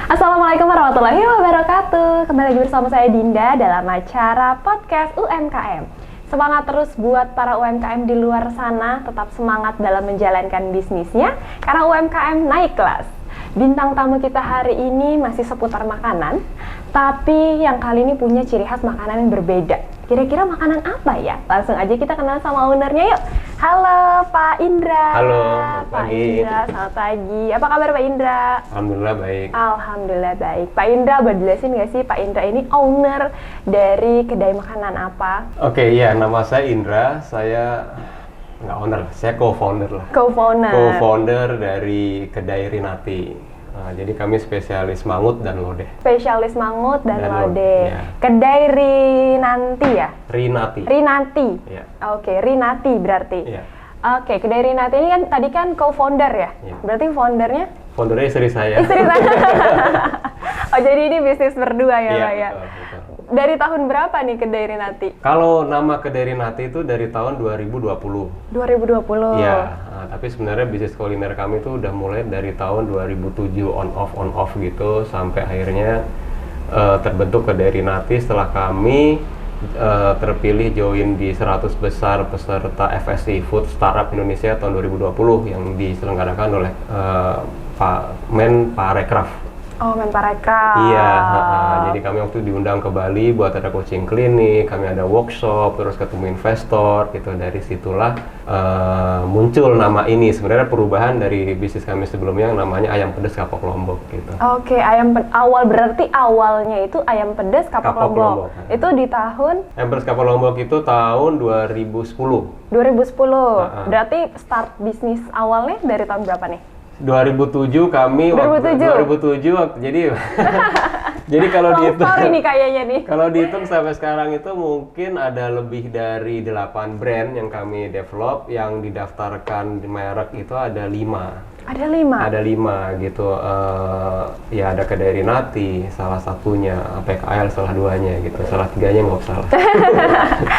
Assalamualaikum warahmatullahi wabarakatuh. Kembali lagi bersama saya Dinda dalam acara podcast UMKM. Semangat terus buat para UMKM di luar sana, tetap semangat dalam menjalankan bisnisnya karena UMKM naik kelas. Bintang tamu kita hari ini masih seputar makanan, tapi yang kali ini punya ciri khas makanan yang berbeda. Kira-kira makanan apa ya? Langsung aja kita kenal sama ownernya yuk. Halo Pak Indra. Halo, Pak Indra, selamat pagi. Apa kabar Pak Indra? Alhamdulillah baik. Alhamdulillah baik. Pak Indra, boleh jelasin nggak sih Pak Indra ini owner dari kedai makanan apa? Oke, iya, nama saya Indra. Saya nggak owner, saya co-founder lah. Co-founder. Co-founder dari kedai Rinati. Nah, jadi kami spesialis mangut dan lodeh. Spesialis mangut dan lodeh. Ya. Kedai Rinanti ya? Rinati. Rinati. Ya. Oke, Rinati berarti. Iya. Oke, kedai Rinati ini kan tadi kan co-founder ya? Iya. Berarti foundernya? Foundernya istri saya. Istri saya. Oh, jadi ini bisnis berdua ya, Iya, Pak ya? betul. Dari tahun berapa nih kedai Rinati? Kalau nama kedai Rinati itu dari tahun 2020. 2020. Iya, tapi sebenarnya bisnis kuliner kami itu udah mulai dari tahun 2007 on off gitu sampai akhirnya terbentuk kedai Rinati setelah kami terpilih join di 100 besar peserta FSI Food Startup Indonesia tahun 2020 yang diselenggarakan oleh Pak Parekraf. Oh, Menparekraf. Iya, jadi kami waktu itu diundang ke Bali buat ada coaching klinik, kami ada workshop, terus ketemu investor gitu. Dari situlah muncul nama ini. Sebenarnya perubahan dari bisnis kami sebelumnya yang namanya Ayam Pedas Kapok Lombok gitu. Oke, berarti awalnya itu Ayam Pedas Kapok Lombok. Itu di tahun? Ayam Pedas Kapok Lombok itu tahun 2010. 2010. Berarti start bisnis awalnya dari tahun berapa nih? 2007 kami 2007 jadi jadi kalau dihitung ini kayaknya nih. Kalau dihitung sampai sekarang itu mungkin ada lebih dari 8 brand yang kami develop, yang didaftarkan di merek itu ada 5. Ada 5? Ada 5 gitu. Ya ada kedai Rinati salah satunya, PKL salah 2-nya gitu, salah 3-nya nggak salah.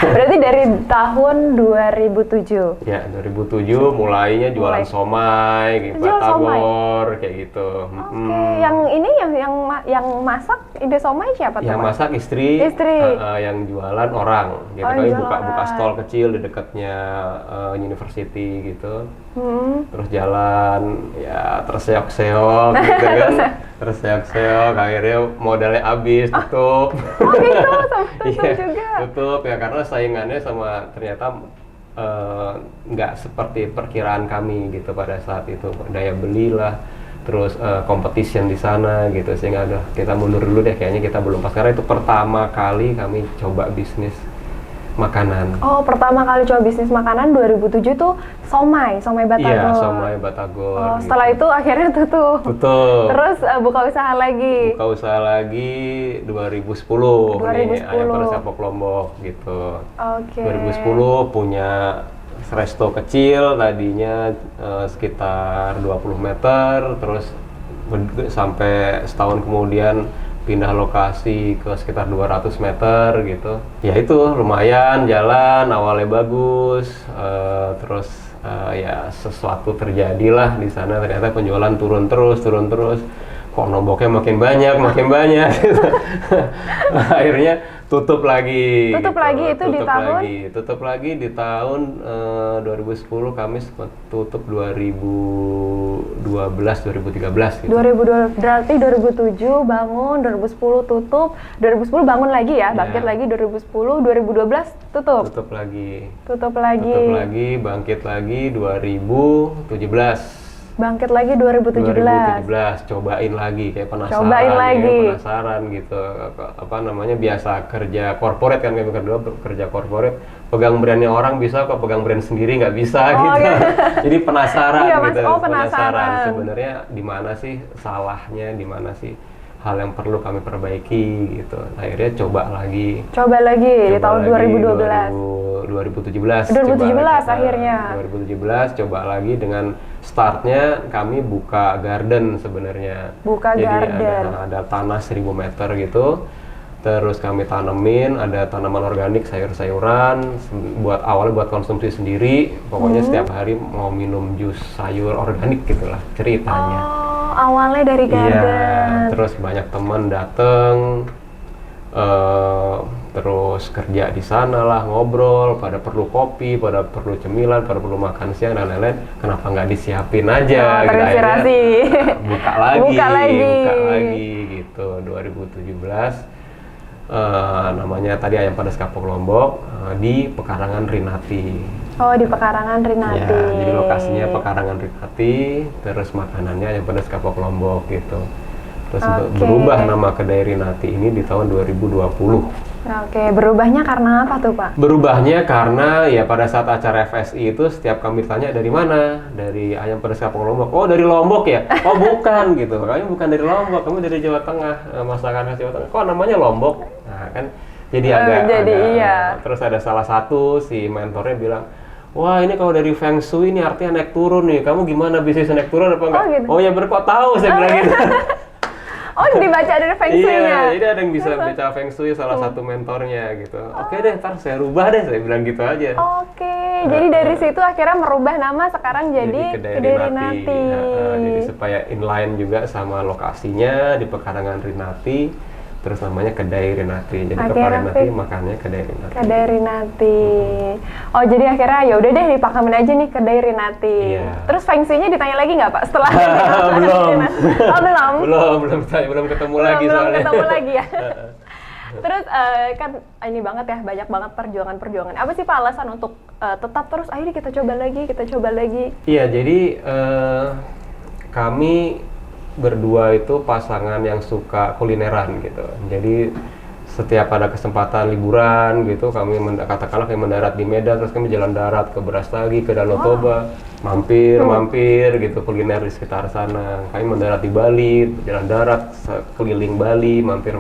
Berarti dari tahun 2007? Ya, 2007 mulainya jualan somai, gitu, batagor, kayak gitu. Oke, yang ini yang masak ide somai siapa tuh? Yang masak istri. Yang jualan orang. Gitu. Kami buka stall kecil di dekatnya university gitu. Terus jalan, ya terseok-seok gitu kan. Terseok-seok, akhirnya modalnya habis, tutup. Oh gitu, tutup juga? Tutup ya, karena saingannya sama ternyata nggak seperti perkiraan kami gitu pada saat itu. Daya beli lah, terus competition di sana gitu, sehingga kita mundur dulu deh, kayaknya kita belum pas. Karena itu pertama kali kami coba bisnis makanan. Oh, pertama kali coba bisnis makanan 2007 tuh somai batagor. Iya, somai batagor. Oh, setelah itu akhirnya tutup. Terus buka usaha lagi. Buka usaha lagi 2010. Nih, Ayam Pedas Kapok Lombok gitu. Oke. 2010 punya resto kecil, tadinya sekitar 20 meter, terus sampai setahun kemudian pindah lokasi ke sekitar 200 meter gitu. Ya itu lumayan jalan, awalnya bagus, terus ya sesuatu terjadilah di sana, ternyata penjualan turun terus. Kok nomboknya makin banyak gitu. Akhirnya tutup lagi. Tutup lagi di tahun 2010, kami tutup 2013 gitu. 2012 berarti 2007 bangun, 2010 tutup, 2010 bangun lagi ya, bangkit lagi 2010, 2012 tutup. Tutup lagi, bangkit lagi 2017. Bangkit lagi 2017. Cobain lagi, kayak penasaran gitu. Apa namanya, biasa kerja corporate kan, kami berdua kerja corporate, pegang brandnya orang bisa, kok pegang brand sendiri nggak bisa gitu. Jadi penasaran gitu. Penasaran sebenarnya di mana sih salahnya, di mana sih hal yang perlu kami perbaiki gitu. Akhirnya coba lagi di tahun 2017 akhirnya. 2017 coba lagi, dengan startnya kami buka garden sebenarnya. Jadi ada tanah 1000 meter gitu. Terus kami tanemin, ada tanaman organik, sayur-sayuran, awalnya buat konsumsi sendiri. Pokoknya setiap hari mau minum jus sayur organik gitulah ceritanya. awalnya dari Iya, garden. terus banyak teman dateng, terus kerja di sana lah, ngobrol, pada perlu kopi, pada perlu cemilan, pada perlu makan siang dan lain-lain. Kenapa nggak disiapin aja? Gitu, Terinspirasi. akhirnya, buka lagi gitu. 2017 namanya tadi Ayam Pedas Kapok Lombok di Pekarangan Rinati. Oh, di Pekarangan Rinati. Ya, jadi lokasinya Pekarangan Rinati, terus makanannya Ayam Pedas Kapok Lombok gitu. Terus berubah nama kedai Rinati ini di tahun 2020. Oke, berubahnya karena apa tuh, Pak? Berubahnya karena ya pada saat acara FSI itu setiap kami tanya dari mana? Dari Ayam Pedas Kapok Lombok. Oh, dari Lombok ya? Oh, bukan gitu. Kami bukan dari Lombok, kami dari Jawa Tengah. Masakan khas Jawa Tengah. Kok namanya Lombok? Nah, kan jadi iya. Terus ada salah satu si mentornya bilang, wah ini kalau dari Feng Shui ini artinya naik turun nih. Kamu gimana bisnis naik turun apa enggak? Gitu. Oh ya kok tahu saya bilang gitu. Oh, dibaca dari Feng Shui-nya? Iya, jadi ada yang bisa baca Feng Shui, salah satu mentornya gitu. Oke deh, ntar saya rubah deh, saya bilang gitu aja. Oke, jadi dari situ akhirnya merubah nama sekarang jadi Kedai Rinati. Jadi supaya inline juga sama lokasinya di Pekarangan Rinati, terus namanya Kedai Rinati. Jadi ke Rinati makannya Kedai Rinati. Kedai Rinati. Oh, jadi akhirnya ya udah deh dipakamin aja nih Kedai Rinati. Iya. Terus Feng Shui-nya ditanya lagi nggak, Pak? Setelah belum. Oh, belum ketemu lagi soalnya. Belum ketemu lagi ya. Terus kan ini banget ya, banyak banget perjuangan. Apa sih Pak alasan untuk tetap terus ayo kita coba lagi? Iya, jadi kami berdua itu pasangan yang suka kulineran gitu. Jadi setiap ada kesempatan liburan gitu, kami katakanlah kami mendarat di Medan, terus kami jalan darat ke Brastagi, ke Danau Toba, mampir gitu kuliner di sekitar sana. Kami mendarat di Bali, jalan darat keliling Bali, mampir.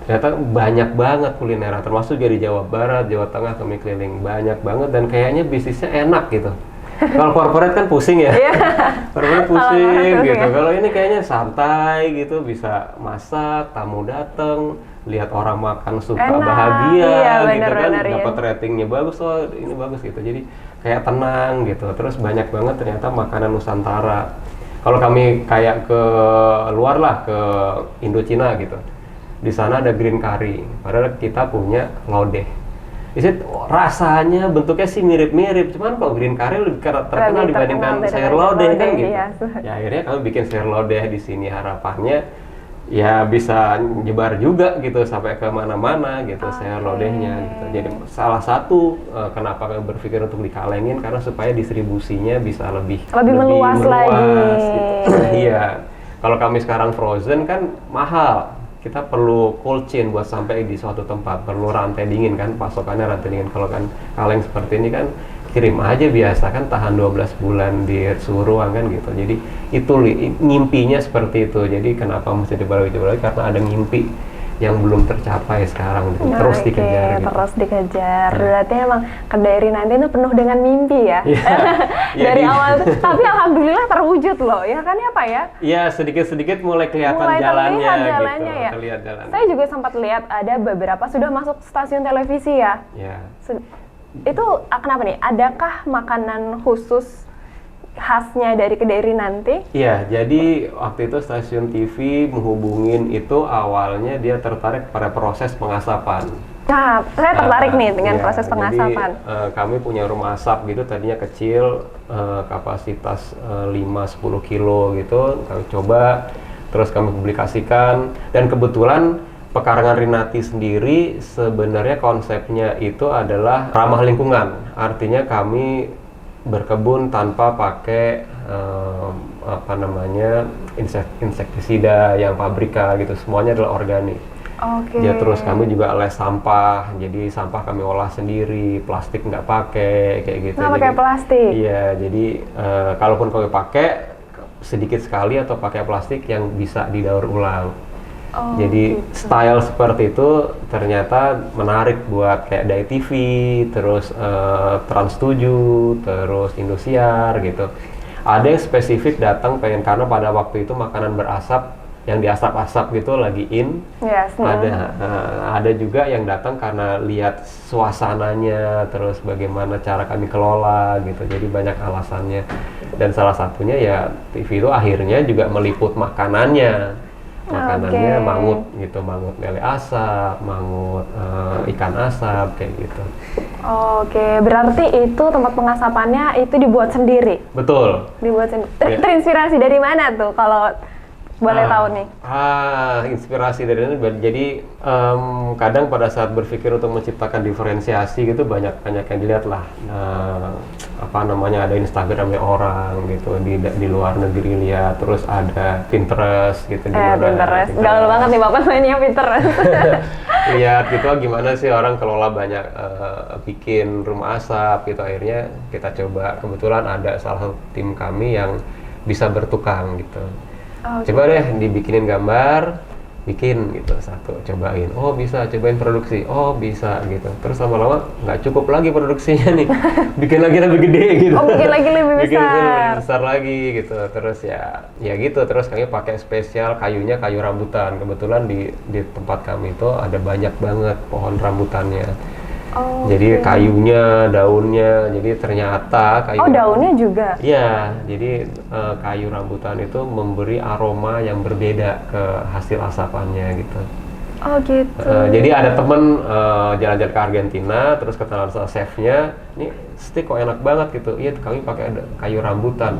Ternyata banyak banget kulineran, termasuk dari Jawa Barat, Jawa Tengah kami keliling banyak banget dan kayaknya bisnisnya enak gitu. Kalau corporate kan pusing ya, corporate pusing gitu. Kalau ini kayaknya santai gitu, bisa masak, tamu dateng, lihat orang makan suka bahagia gitu kan, dapat ratingnya bagus, oh ini bagus gitu. Jadi kayak tenang gitu. Terus banyak banget ternyata makanan Nusantara. Kalau kami kayak ke luar lah, ke Indochina gitu, di sana ada green curry, padahal kita punya lodeh. Rasanya bentuknya sih mirip-mirip, cuman kalau green curry lebih terkenal dibandingkan sayur lodeh kan gitu. Iya. Ya akhirnya kami bikin sayur lodeh di sini, harapannya ya bisa nyebar juga gitu sampai ke mana-mana gitu sayur lodehnya gitu. Jadi salah satu kenapa kami berpikir untuk dikalengin karena supaya distribusinya bisa lebih meluas lagi. Gitu. Iya. Kalau kami sekarang frozen kan mahal. Kita perlu cold chain buat sampai di suatu tempat, perlu rantai dingin kan, pasokannya rantai dingin. Kalau kan kaleng seperti ini kan kirim aja biasa kan, tahan 12 bulan di suhu ruang kan gitu. Jadi itu ngimpinya seperti itu. Jadi kenapa mesti dibalik karena ada ngimpi yang belum tercapai sekarang, terus dikejar gitu. Terus dikejar. Berarti emang Kedai Rinati itu penuh dengan mimpi ya. Dari awal tuh, tapi alhamdulillah terwujud loh. Ya kan ya Pak ya? Iya, sedikit-sedit mulai kelihatan jalannya gitu. Ya. Terlihat jalannya. Saya juga sempat lihat ada beberapa sudah masuk stasiun televisi ya. Iya. Itu kenapa nih? Adakah makanan khusus khasnya dari Kedai Rinati? Iya, jadi waktu itu stasiun TV menghubungin itu awalnya dia tertarik pada proses pengasapan. Nah, saya tertarik nih dengan proses pengasapan. Jadi, kami punya rumah asap gitu, tadinya kecil, kapasitas 5-10 kilo gitu, kami coba, terus kami publikasikan, dan kebetulan Pekarangan Rinati sendiri sebenarnya konsepnya itu adalah ramah lingkungan, artinya kami berkebun tanpa pakai insektisida yang pabrika gitu, semuanya adalah organik. Oke. Ya terus kami juga les sampah, jadi sampah kami olah sendiri, plastik nggak pakai kayak gitu. Nggak pakai plastik? Iya, jadi kalaupun kami pakai sedikit sekali atau pakai plastik yang bisa didaur ulang. Jadi gitu. Style seperti itu ternyata menarik buat kayak Dai TV, terus Trans 7, terus Indosiar gitu. Ada yang spesifik datang pengen karena pada waktu itu makanan berasap yang diasap-asap gitu lagi in. Yes, ada juga yang datang karena lihat suasananya, terus bagaimana cara kami kelola gitu. Jadi banyak alasannya. Dan salah satunya ya TV itu akhirnya juga meliput makanannya. Makanannya mangut gitu, mangut lele asap, mangut ikan asap kayak gitu. Oke, berarti itu tempat pengasapannya itu dibuat sendiri? Betul. Dibuat sendiri. Ya. Terinspirasi dari mana tuh kalau boleh tahu nih? Inspirasi dari ini. Jadi kadang pada saat berpikir untuk menciptakan diferensiasi gitu banyak yang dilihat lah. Ada Instagramnya orang gitu di luar negeri lihat, terus ada Pinterest gitu. Pinterest. Gaul banget nih Bapak mainnya Pinterest. Lihat gitu gimana sih orang kelola banyak bikin rumah asap gitu. Akhirnya kita coba, kebetulan ada salah satu tim kami yang bisa bertukang gitu. Coba deh dibikinin gambar, bikin gitu satu, cobain, oh bisa, cobain produksi, oh bisa gitu. Terus lama-lama nggak cukup lagi produksinya nih, bikin lagi lebih gede gitu. Bikin lagi lebih besar. Bikin lebih besar lagi gitu. Terus ya gitu. Terus kami pakai spesial kayunya kayu rambutan. Kebetulan di tempat kami itu ada banyak banget pohon rambutannya. Jadi kayunya, daunnya, jadi ternyata kayu. Daunnya juga? Iya, jadi kayu rambutan itu memberi aroma yang berbeda ke hasil asapannya gitu. Oh gitu. Jadi ada temen jalan-jalan ke Argentina, terus kenalan sama chefnya, ini steak kok enak banget gitu. Iya, kami pakai kayu rambutan.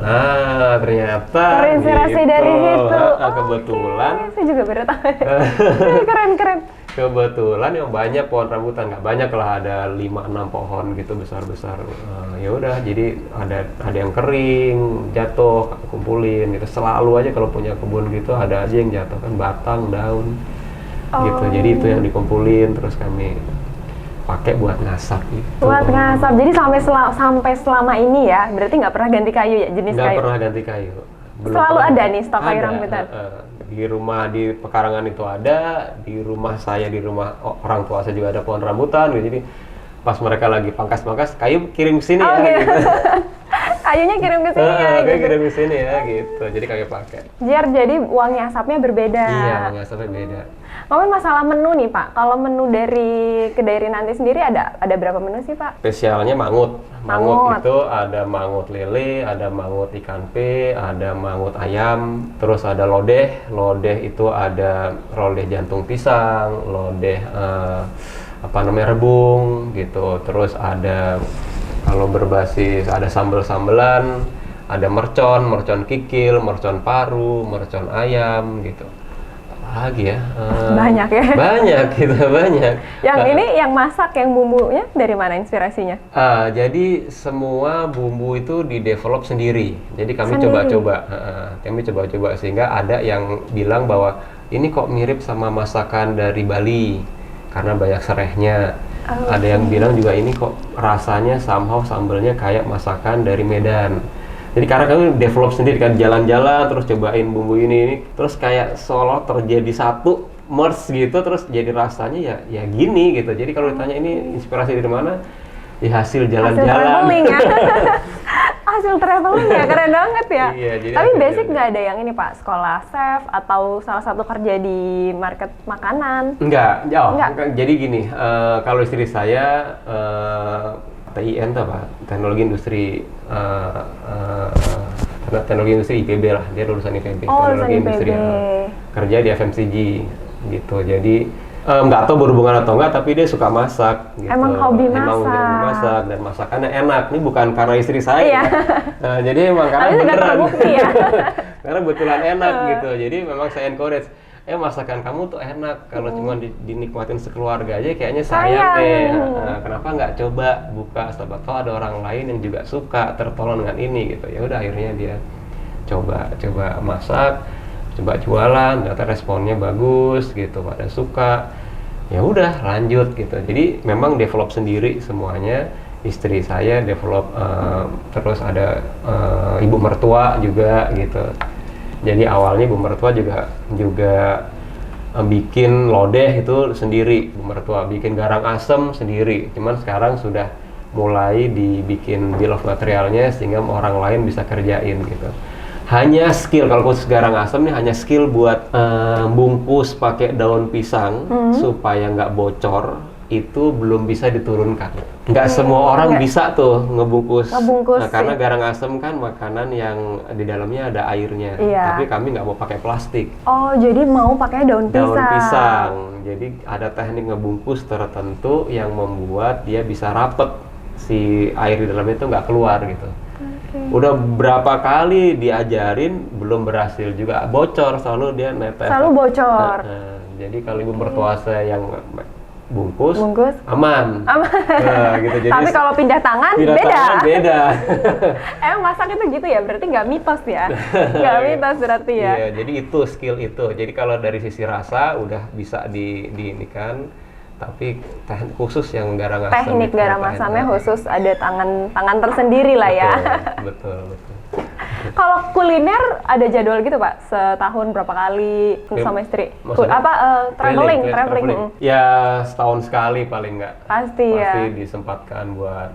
Ternyata terinspirasi gitu. dari situ. Kebetulan. Saya juga baru tahu. Keren. Kebetulan yang banyak pohon rambutan, nggak banyak lah, ada 5-6 pohon gitu besar-besar. Ya udah, jadi ada yang kering, jatuh, kumpulin gitu. Selalu aja kalau punya kebun gitu ada aja yang jatuh kan, batang, daun gitu. Jadi itu yang dikumpulin terus kami pakai buat ngasap gitu. Buat ngasap. Jadi sampai selama ini ya, berarti nggak pernah ganti kayu ya, jenis kayu? Nggak pernah ganti kayu. Selalu ada nih stok kayu rambutan? Di rumah di pekarangan itu ada, di rumah saya, di rumah orang tua saya juga ada pohon rambutan gitu. Jadi pas mereka lagi pangkas-pangkas, kayu kirim ke sini gitu. Kayunya kirim ke sini ya gitu. Kirim ke sini ya gitu. Jadi kami pakai. Jadi wangi asapnya berbeda. Iya, wangi asapnya beda. Ngomongin masalah menu nih Pak, kalau menu dari kedai Rinanti sendiri ada berapa menu sih Pak? Spesialnya mangut. Mangut itu ada mangut lele, ada mangut ikan pe, ada mangut ayam, terus ada lodeh. Lodeh itu ada lodeh jantung pisang, lodeh rebung gitu. Terus ada kalau berbasis ada sambal-sambelan, ada mercon kikil, mercon paru, mercon ayam gitu. Lagi ya banyak ya, banyak. Yang ini yang masak, yang bumbunya dari mana inspirasinya? Jadi semua bumbu itu di-develop sendiri. Jadi kami coba-coba sehingga ada yang bilang bahwa ini kok mirip sama masakan dari Bali karena banyak serehnya. Ada yang bilang juga ini kok rasanya somehow sambelnya kayak masakan dari Medan. Jadi karena kami develop sendiri kan, jalan-jalan terus cobain bumbu ini terus kayak seolah terjadi satu merge gitu, terus jadi rasanya ya gini gitu. Jadi kalau ditanya ini inspirasi dari mana, ya hasil jalan-jalan. Hasil traveling ya. Hasil traveling ya, keren banget ya. Iya, tapi basic nggak ada yang ini Pak, sekolah chef atau salah satu kerja di market makanan? Enggak. Jadi gini, kalau istri saya TIN apa? Teknologi Industri IPB lah, dia lulusan IPB. Teknologi Industri kerja di FMCG gitu. Jadi nggak tahu berhubungan atau enggak, tapi dia suka masak gitu. Emang hobi masak dan masakannya enak. Ini bukan karena istri saya. Iya. Jadi emang karena beneran. Terbukti ya. Karena betulan enak gitu. Jadi memang saya encourage, masakan kamu tuh enak, kalau cuma dinikmatin sekeluarga aja kayaknya sayang deh. Kenapa nggak coba buka, siapa tahu ada orang lain yang juga suka, tertolong dengan ini gitu. Ya udah, akhirnya dia coba masak, coba jualan, ternyata responnya bagus gitu, pada suka. Ya udah lanjut gitu. Jadi memang develop sendiri semuanya. Istri saya develop, terus ada ibu mertua juga gitu. Jadi awalnya ibu mertua juga bikin lodeh itu sendiri, ibu mertua bikin garang asem sendiri. Cuman sekarang sudah mulai dibikin bill of materialnya sehingga orang lain bisa kerjain gitu. Hanya skill, kalau khusus garang asem nih hanya skill buat bungkus pakai daun pisang supaya nggak bocor. itu belum bisa diturunkan. Nggak semua orang bisa tuh ngebungkus. Nah, karena garang asem kan makanan yang di dalamnya ada airnya. Iya. Tapi kami nggak mau pakai plastik. Oh, jadi mau pakai daun pisang. Daun pisang. Jadi ada teknik ngebungkus tertentu yang membuat dia bisa rapet, si air di dalamnya itu nggak keluar gitu. Udah berapa kali diajarin belum berhasil juga, bocor, selalu dia netes. Selalu bocor. Jadi kalau ibu mertua saya yang bungkus aman. Nah, gitu. Jadi tapi kalau pindah tangan tangan beda. Emang masak itu gitu ya? Berarti nggak mitos ya? Nggak mitos berarti ya? Iya, jadi itu skill itu. Jadi kalau dari sisi rasa udah bisa diinikan, tapi teknik khusus yang garang asam. Teknik garam asamnya khusus, ada tangan tersendiri lah ya. Betul. Kalau kuliner ada jadwal gitu Pak? Setahun berapa kali sama istri? Traveling. Ya setahun sekali paling nggak. Pasti disempatkan buat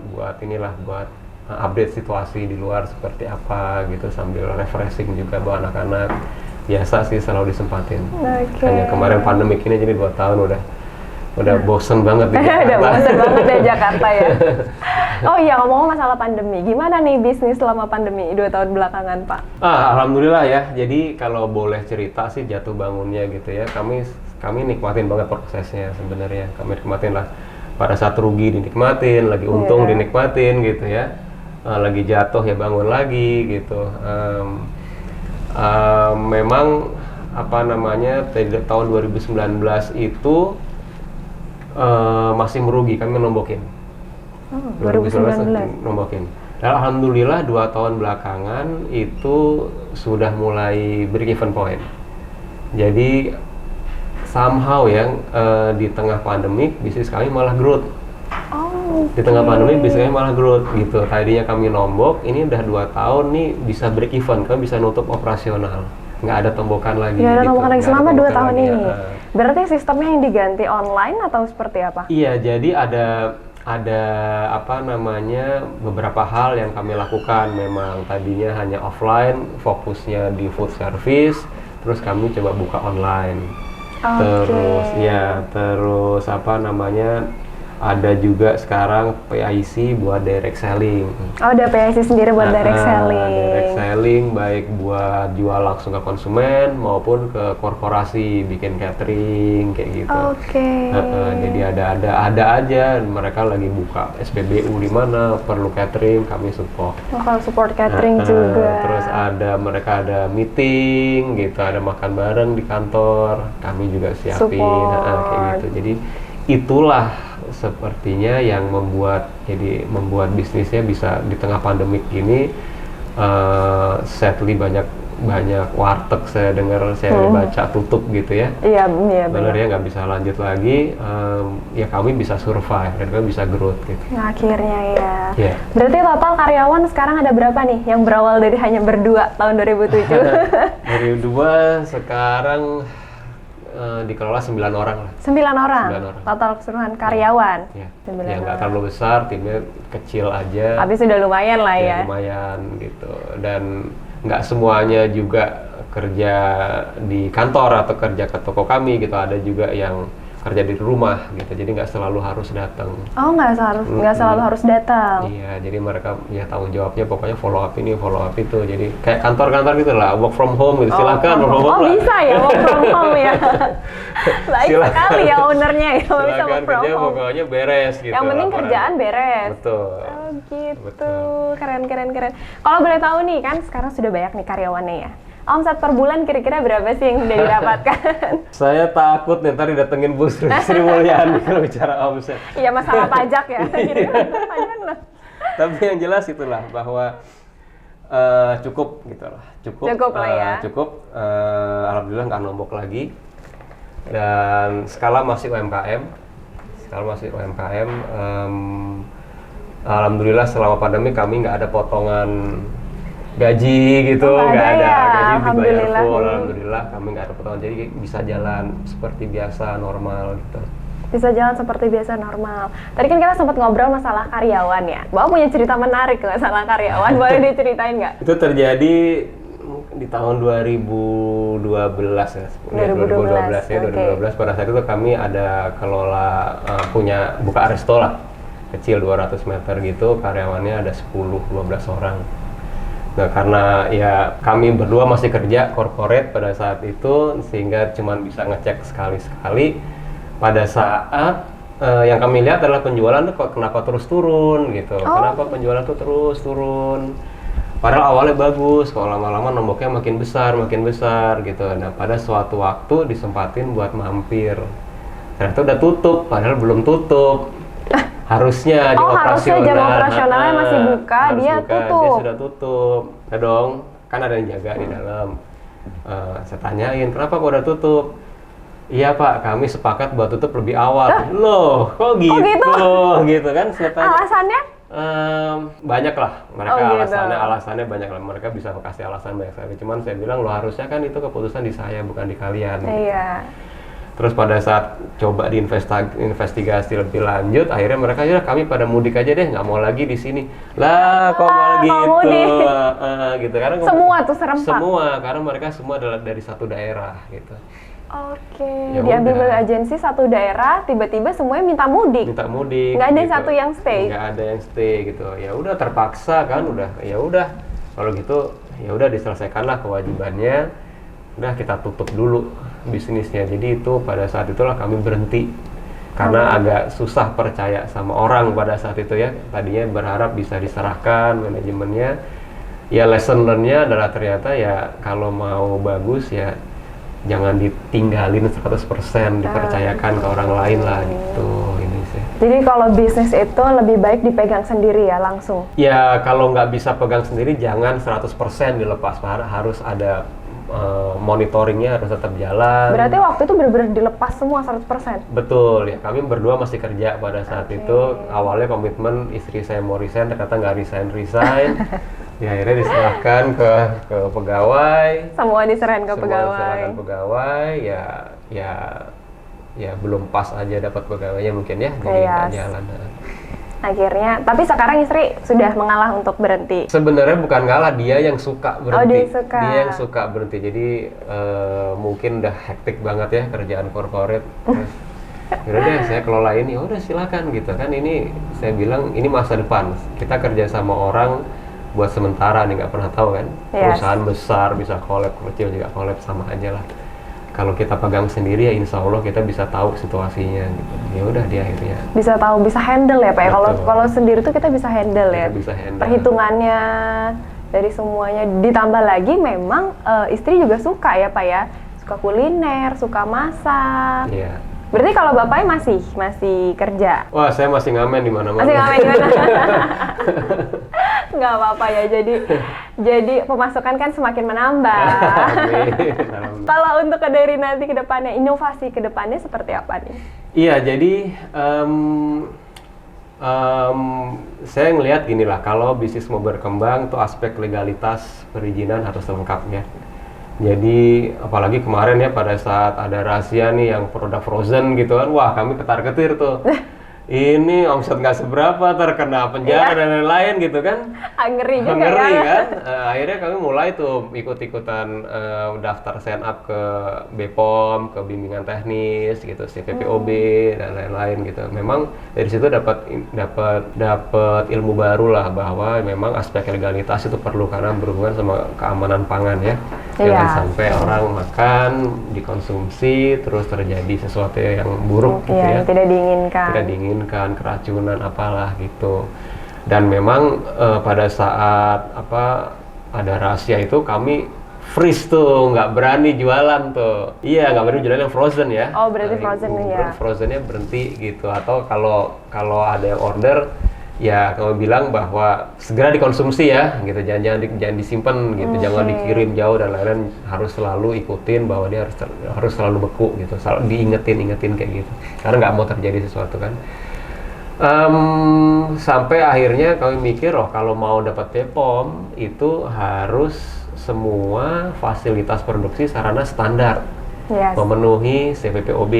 update situasi di luar seperti apa gitu, sambil refreshing juga buat anak-anak. Biasa sih selalu disempatin. Hanya kemarin pandemik ini jadi 2 tahun udah bosen banget di Jakarta. Udah bosen banget di Jakarta ya. Oh iya, ngomong masalah pandemi, gimana nih bisnis selama pandemi 2 tahun belakangan Pak? Alhamdulillah ya. Jadi kalau boleh cerita sih jatuh bangunnya gitu ya. Kami nikmatin banget prosesnya sebenarnya. Kami nikmatin lah. Pada saat rugi dinikmatin, lagi untung dinikmatin gitu ya. Lagi jatuh ya bangun lagi gitu. Memang tahun 2019 itu masih merugi, kami nombokin. 2019 nombokin. Dan alhamdulillah 2 tahun belakangan itu sudah mulai break even point. Jadi somehow di tengah pandemik bisnis kami malah growth. Di tengah pandemi bisnis kami malah growth gitu. Tadinya kami nombok, ini udah 2 tahun nih bisa break even, kami bisa nutup operasional. Nggak ada tombokan lagi. Nggak ada tombokan lagi selama 2 tahun ini. Berarti sistemnya yang diganti online atau seperti apa? Iya, jadi ada beberapa hal yang kami lakukan. Memang tadinya hanya offline, fokusnya di food service, terus kami coba buka online. Terus ada juga sekarang PIC buat direct selling. Oh, ada PIC sendiri buat direct selling. Direct selling baik buat jual langsung ke konsumen maupun ke korporasi, bikin catering kayak gitu. Jadi ada aja mereka lagi buka SPBU di mana perlu catering, kami support. Kalau support catering juga. Terus mereka ada meeting gitu, ada makan bareng di kantor, kami juga siapin kayak gitu. Jadi itulah sepertinya yang membuat bisnisnya bisa di tengah pandemik ini. Sadly banyak warteg saya dengar, saya baca tutup gitu ya. Iya benar ya, nggak bisa lanjut lagi. Ya kami bisa survive dan kami bisa growth gitu. Nah, akhirnya ya. Berarti total karyawan sekarang ada berapa nih yang berawal dari hanya berdua tahun 2007? Dari 2 sekarang dikelola 9 orang lah. 9 orang? Total keseluruhan karyawan? Ya, nggak terlalu besar, timnya kecil aja. Tapi sudah lumayan lah ya? Lumayan gitu. Dan nggak semuanya juga kerja di kantor atau kerja ke toko kami gitu. Ada juga yang kerja di rumah gitu, jadi nggak selalu harus datang. Oh, nggak selalu harus datang. Iya, jadi mereka tanggung jawabnya pokoknya follow up ini, follow up itu. Jadi kayak kantor-kantor gitu lah, work from home gitu. Silakan work from home. Bisa ya work from home ya. Baik sekali ya ownernya ya, bisa work from home. Pokoknya beres gitu. Yang penting kerjaan beres. Betul. Oh gitu, keren. Kalau boleh tahu nih kan sekarang sudah banyak nih karyawannya ya. Omset per bulan kira-kira berapa sih yang sudah didapatkan? Saya takut nih ntar didatengin Bu Sri Mulyani kalau bicara omset. Iya, masalah pajak ya. Tapi yang jelas itulah bahwa cukup gitulah. Cukup lah ya. Alhamdulillah nggak nombok lagi. Dan skala masih UMKM. Alhamdulillah selama pandemi kami nggak ada potongan gaji gitu, nggak ada. Gaji dibayar full, alhamdulillah kami nggak ada potongan, jadi bisa jalan seperti biasa normal gitu. Bisa jalan seperti biasa normal. Tadi kan kita sempat ngobrol masalah karyawan ya. Bapak punya cerita menarik masalah karyawan, boleh diceritain nggak? Itu terjadi di tahun 2012 ya. 2012, ya, 2012 pada saat itu kami ada kelola punya buka resto lah. Kecil 200 meter gitu, karyawannya ada 10-12 orang. Nah, karena ya kami berdua masih kerja corporate pada saat itu, sehingga cuma bisa ngecek sekali-sekali. Pada saat yang kami lihat adalah penjualan tuh kok kenapa terus turun gitu. Kenapa penjualan tuh terus turun? Padahal awalnya bagus, kalau lama-lama nomboknya makin besar gitu. Nah, pada suatu waktu disempatin buat mampir. Ternyata udah tutup, padahal belum tutup. Harusnya di harusnya jam operasionalnya masih buka, dia tutup. Dia sudah tutup. Ya dong, kan ada yang jaga di dalam. Saya tanyain, kenapa kok udah tutup? Iya Pak, kami sepakat buat tutup lebih awal. Loh, kok gitu? Gitu kan? Saya tanya. Alasannya? Banyak lah. Mereka alasannya banyak lah. Mereka bisa kasih alasan banyak sekali. Cuman saya bilang, lo harusnya kan itu keputusan di saya, bukan di kalian. Iya. Terus pada saat coba diinvestigasi lebih lanjut, akhirnya mereka ya kami pada mudik aja deh, nggak mau lagi di sini. Lah, kok malah gitu? Gitu. Karena semua tuh serempak. Semua, karena mereka semua adalah dari satu daerah gitu. Oke, diambil oleh agensi satu daerah, tiba-tiba semuanya minta mudik. Nggak ada gitu. Satu yang stay. Nggak ada yang stay gitu. Ya udah terpaksa kan, ya udah. Kalau gitu, ya udah diselesaikanlah kewajibannya. Udah kita tutup dulu bisnisnya. Jadi itu pada saat itulah kami berhenti karena agak susah percaya sama orang pada saat itu ya. Tadinya berharap bisa diserahkan manajemennya. Ya lesson learn-nya adalah ternyata ya kalau mau bagus ya jangan ditinggalin 100%, dipercayakan ke orang lain lah gitu. Ini sih. Jadi kalau bisnis itu lebih baik dipegang sendiri ya langsung? Ya kalau nggak bisa pegang sendiri jangan 100% dilepas, harus ada monitoringnya harus tetap jalan. Berarti waktu itu benar-benar dilepas semua 100%? Betul, ya kami berdua masih kerja pada saat itu. Awalnya komitmen istri saya mau resign, ternyata nggak resign. Ya akhirnya diserahkan ke pegawai. Semua diserahin ke pegawai. Diserahkan pegawai, ya belum pas aja dapat pegawainya mungkin ya, jadi nggak jalan. Akhirnya, tapi sekarang istri sudah mengalah untuk berhenti. Sebenarnya bukan ngalah, dia yang suka berhenti. Dia yang suka berhenti. Jadi mungkin udah hektik banget ya kerjaan corporate. Yaudah deh, saya kelolain. Ya udah silakan gitu kan. Ini saya bilang ini masa depan. Kita kerja sama orang buat sementara nih, nggak pernah tahu kan. Perusahaan besar bisa collab, kecil juga collab, sama aja lah. Kalau kita pegang sendiri ya insya Allah kita bisa tahu situasinya gitu. Ya udah dia akhirnya bisa tahu, bisa handle ya Pak ya. Kalau sendiri tuh kita bisa handle ya. Bisa handle. Perhitungannya dari semuanya, ditambah lagi memang istri juga suka ya Pak ya. Suka kuliner, suka masak. Iya. Berarti kalau bapaknya masih kerja? Wah, saya masih ngamen di mana-mana. Masih ngamen di mana? Nggak apa-apa ya, jadi pemasukan kan semakin menambah. Kalau untuk dari nanti ke depannya, inovasi ke depannya seperti apa nih? Iya, jadi saya ngelihat gini lah, kalau bisnis mau berkembang tuh aspek legalitas perizinan harus lengkap ya. Jadi apalagi kemarin ya pada saat ada rahasia nih yang produk frozen gitu kan, wah kami ketar-ketir tuh. Ini omset nggak seberapa, terkena penjara dan lain-lain gitu kan. Ngeri juga Ngeri kan. Akhirnya kami mulai tuh ikut-ikutan daftar sign up ke BPOM, ke bimbingan teknis gitu, CPPOB dan lain-lain gitu. Memang dari situ dapat ilmu baru lah bahwa memang aspek legalitas itu perlu karena berhubungan sama keamanan pangan ya. Jangan sampai orang makan, dikonsumsi, terus terjadi sesuatu yang buruk gitu ya. Tidak diinginkan. Tidak diinginkan, keracunan apalah gitu. Dan memang pada saat ada rahasia itu kami freeze tuh, nggak berani jualan tuh. Iya, nggak berani jualan yang frozen ya. Oh, berarti frozen ya. Frozennya berhenti gitu. Atau kalau ada yang order, ya kamu bilang bahwa segera dikonsumsi ya, gitu. Jangan disimpan gitu, jangan dikirim jauh dan lain-lain. Harus selalu ikutin bahwa dia harus selalu beku gitu, selalu diingetin kayak gitu. Karena nggak mau terjadi sesuatu kan. Sampai akhirnya kami mikir, kalau mau dapat BPOM itu harus semua fasilitas produksi sarana standar, memenuhi CPPOB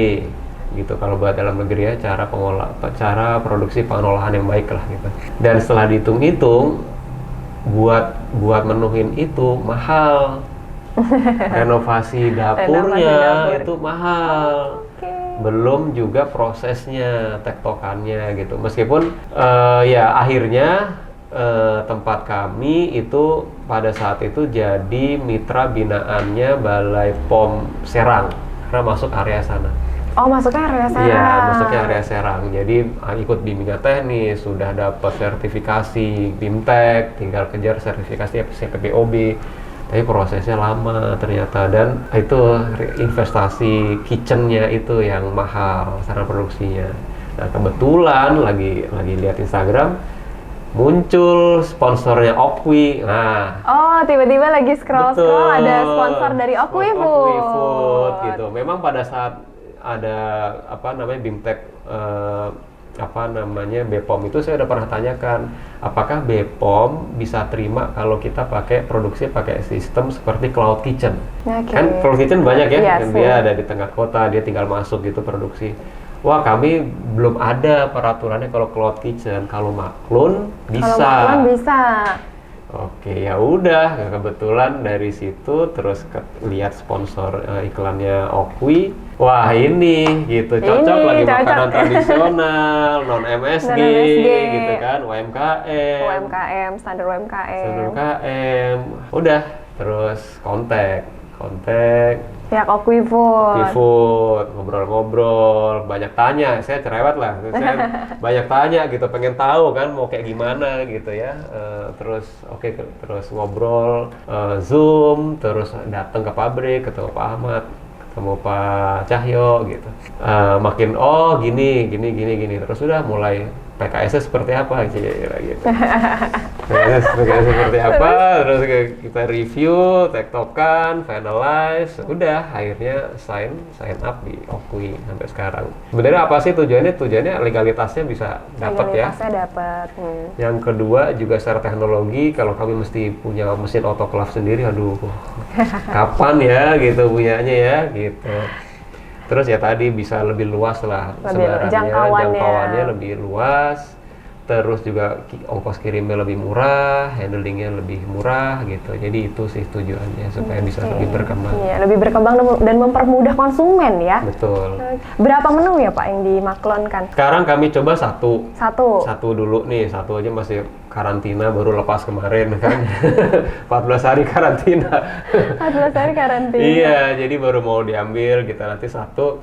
gitu. Kalau buat dalam negeri ya, cara produksi pengolahan yang baik lah gitu. Dan setelah dihitung-hitung, buat menuhin itu mahal Renovasi dapurnya itu mahal. Oke. Belum juga prosesnya, tektokannya gitu. Meskipun ya akhirnya tempat kami itu pada saat itu jadi mitra binaannya Balai POM Serang karena masuk area sana. Oh, masuknya area Serang. Iya, masuknya area Serang. Jadi ikut bimbingan teknis, sudah dapat sertifikasi BIMTEK, tinggal kejar sertifikasi CPPOB. Tapi prosesnya lama ternyata, dan itu investasi kitchennya itu yang mahal sarana produksinya. Nah kebetulan lagi lihat Instagram muncul sponsornya Okwi. Nah, Oh, tiba-tiba lagi scroll ada sponsor dari Okwi Food. gitu. Memang pada saat ada BIMTEK BPOM itu saya udah pernah tanyakan apakah BPOM bisa terima kalau kita produksi pakai sistem seperti cloud kitchen. Okay. Kan cloud kitchen banyak ya, Yes, dia ada di tengah kota, dia tinggal masuk gitu produksi. Wah, kami belum ada peraturannya kalau cloud kitchen. Kalau Maklun bisa. Kalau Maklun bisa. Oke, ya udah, kebetulan dari situ terus lihat sponsor iklannya Okwi. Wah, ini gitu cocok lagi makanan tradisional, non MSG gitu kan, UMKM, standar UMKM. Udah, terus kontak pihak Okwi Food, ngobrol-ngobrol, banyak tanya, saya cerewet lah, saya banyak tanya gitu, pengen tahu kan mau kayak gimana gitu ya, terus ngobrol, Zoom, terus datang ke pabrik, ketemu Pak Ahmad, ketemu Pak Cahyo gitu, makin gini, terus udah mulai PKS seperti apa gitu. PKS seperti apa, terus kita review, tektokan, finalize, udah akhirnya sign up di Okwi sampai sekarang. Sebenarnya apa sih tujuannya? Tujuannya legalitasnya bisa dapat ya. Legalitasnya dapat. Yang kedua juga secara teknologi, kalau kami mesti punya mesin autoclave sendiri, aduh, kapan ya gitu punyanya ya gitu. Terus ya tadi bisa lebih luas lah sebenarnya, jangkauannya lebih luas, terus juga ongkos kirimnya lebih murah, handlingnya lebih murah gitu. Jadi itu sih tujuannya supaya bisa lebih berkembang. Iya, lebih berkembang dan mempermudah konsumen ya. Betul. Berapa menu ya Pak yang dimaklonkan? Sekarang kami coba satu dulu nih, satu aja masih karantina, baru lepas kemarin kan. 14 hari karantina. 14 hari karantina. Iya, jadi baru mau diambil kita nanti satu.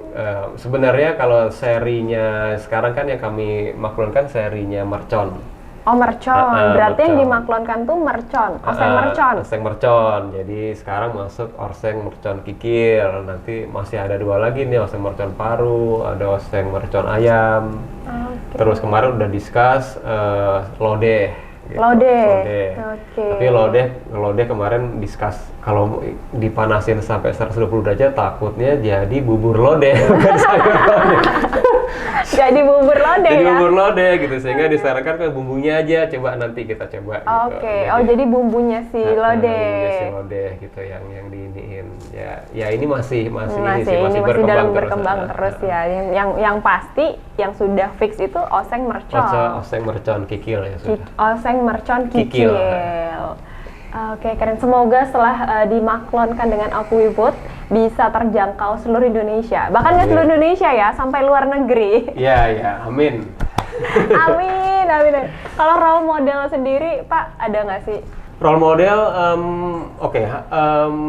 Sebenarnya kalau serinya sekarang kan yang kami maklonkan serinya mercon. Oh, mercon. Berarti yang mercon. dimaklonkan tuh mercon, oseng mercon. Oseng mercon. Jadi sekarang masuk oseng mercon kikil. Nanti masih ada dua lagi nih, oseng mercon paru, ada oseng mercon ayam. Okay. Terus kemarin udah discuss lodeh. Gitu. Lodeh. Tapi lodeh kemarin discuss kalau dipanasin sampai 120 derajat takutnya jadi bubur lodeh bukan sayur lodeh. Jadi bubur lodeh jadi ya? bubur lodeh gitu, sehingga disarankan ke bumbunya aja, coba nanti kita coba gitu. Oke. Jadi bumbunya si lodeh. Bumbunya si lodeh gitu yang diiniin. Ya ini masih dalam berkembang terus ya. Yang pasti yang sudah fix itu oseng mercon. Oseng mercon kikil ya sudah. Oseng mercon kikil. Oke, keren. Semoga setelah dimaklonkan dengan Okwi Food bisa terjangkau seluruh Indonesia. Bahkan nggak seluruh Indonesia ya, sampai luar negeri. Iya, amin. Amin. Kalau role model sendiri, Pak, ada nggak sih? Role model,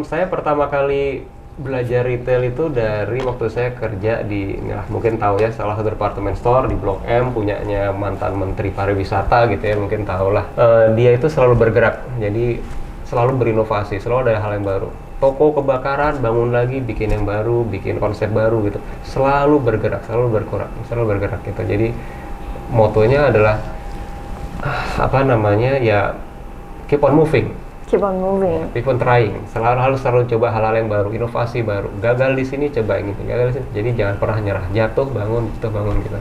saya pertama kali belajar retail itu dari waktu saya kerja di, mungkin tahu ya, salah satu department store di Blok M, punyanya mantan Menteri Pariwisata gitu ya, mungkin tahu lah. Dia itu selalu bergerak, jadi selalu berinovasi, selalu ada hal yang baru. Toko kebakaran, bangun lagi, bikin yang baru, bikin konsep baru gitu. Selalu bergerak gitu. Jadi motonya adalah keep on moving. Keep on moving. Keep on trying. Selalu coba hal-hal yang baru, inovasi baru. Gagal di sini, coba yang itu. Gagal di sini. Jadi jangan pernah nyerah. Jatuh, bangun gitu.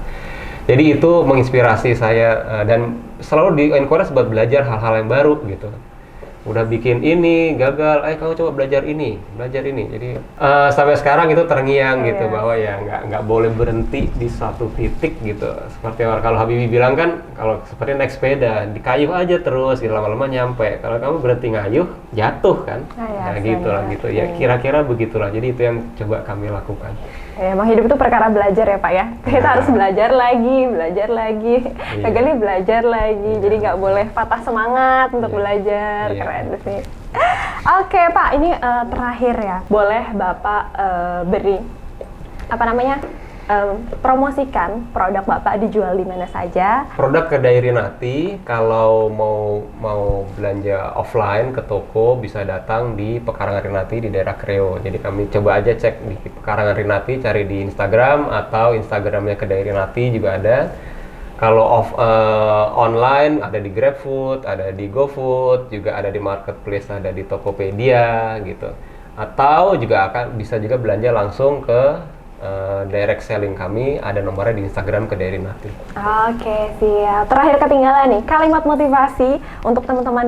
Jadi itu menginspirasi saya dan selalu di-encourage buat belajar hal-hal yang baru gitu. udah bikin ini gagal, kamu coba belajar ini. Jadi sampai sekarang itu terngiang gitu bahwa ya nggak boleh berhenti di satu titik gitu. Seperti kalau Habibie bilang kan, kalau seperti naik sepeda, dikayuh aja terus, gitu, lama-lama nyampe. Kalau kamu berhenti ngayuh, jatuh kan? Gitu. Ya kira-kira begitulah. Jadi itu yang coba kami lakukan. Ya, emang hidup itu perkara belajar ya Pak ya. Kita harus belajar lagi. Gagal belajar lagi. Jadi nggak boleh patah semangat untuk belajar. Keren sih. Oke Pak, ini terakhir ya. Boleh Bapak beri promosikan produk Bapak dijual di mana saja? Produk Kedai Rinati, kalau mau belanja offline ke toko bisa datang di Pekarangan Rinati di daerah Kreo. Jadi kami coba aja cek di Pekarangan Rinati, cari di Instagram atau Instagramnya Kedai Rinati juga ada. Kalau online ada di GrabFood, ada di GoFood, juga ada di Marketplace, ada di Tokopedia gitu. Atau juga bisa juga belanja langsung ke direct selling kami, ada nomornya di Instagram Kedai Rinati. Oke, siap. Terakhir ketinggalan nih, kalimat motivasi untuk teman-teman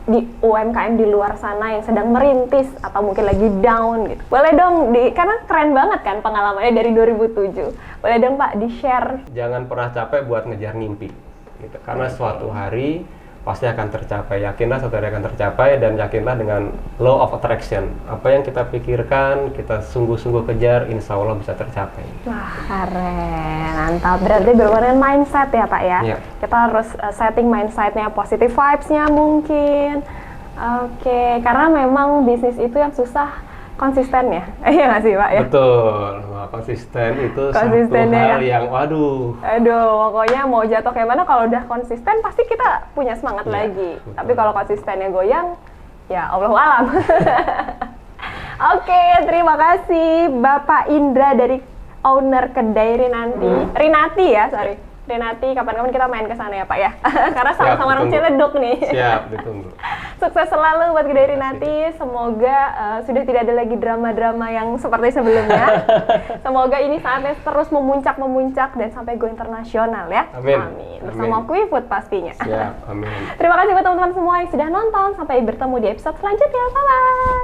di UMKM di luar sana yang sedang merintis atau mungkin lagi down gitu. Boleh dong, karena keren banget kan pengalamannya dari 2007. Boleh dong Pak, di-share. Jangan pernah capek buat ngejar mimpi, gitu. Karena suatu hari pasti akan tercapai. Yakinlah suatu hari akan tercapai, dan yakinlah dengan law of attraction. Apa yang kita pikirkan, kita sungguh-sungguh kejar, insya Allah bisa tercapai. Wah, keren, mantap. Berarti berwarna mindset ya Pak ya? Iya. Kita harus setting mindsetnya, positive vibes-nya mungkin. Oke, karena memang bisnis itu yang susah konsisten ya? Iya nggak sih Pak ya? Betul, konsisten itu satu hal yang Aduh, pokoknya mau jatuh kayak mana, kalau udah konsisten pasti kita punya semangat lagi. Betul. Tapi kalau konsistennya goyang, ya Allahu alam. Oke, terima kasih Bapak Indra dari owner Kedai Rinati ya, sorry. Rinati, kapan-kapan kita main ke sana ya Pak ya. Karena sama-sama orang Ciledug nih. Siap, ditunggu. Sukses selalu buat Kedai Rinati. Semoga sudah tidak ada lagi drama-drama yang seperti sebelumnya. Semoga ini saatnya terus memuncak dan sampai go internasional ya. Amin. Bersama QuiFood pastinya. Siap, amin. Terima kasih buat teman-teman semua yang sudah nonton. Sampai bertemu di episode selanjutnya. Bye-bye.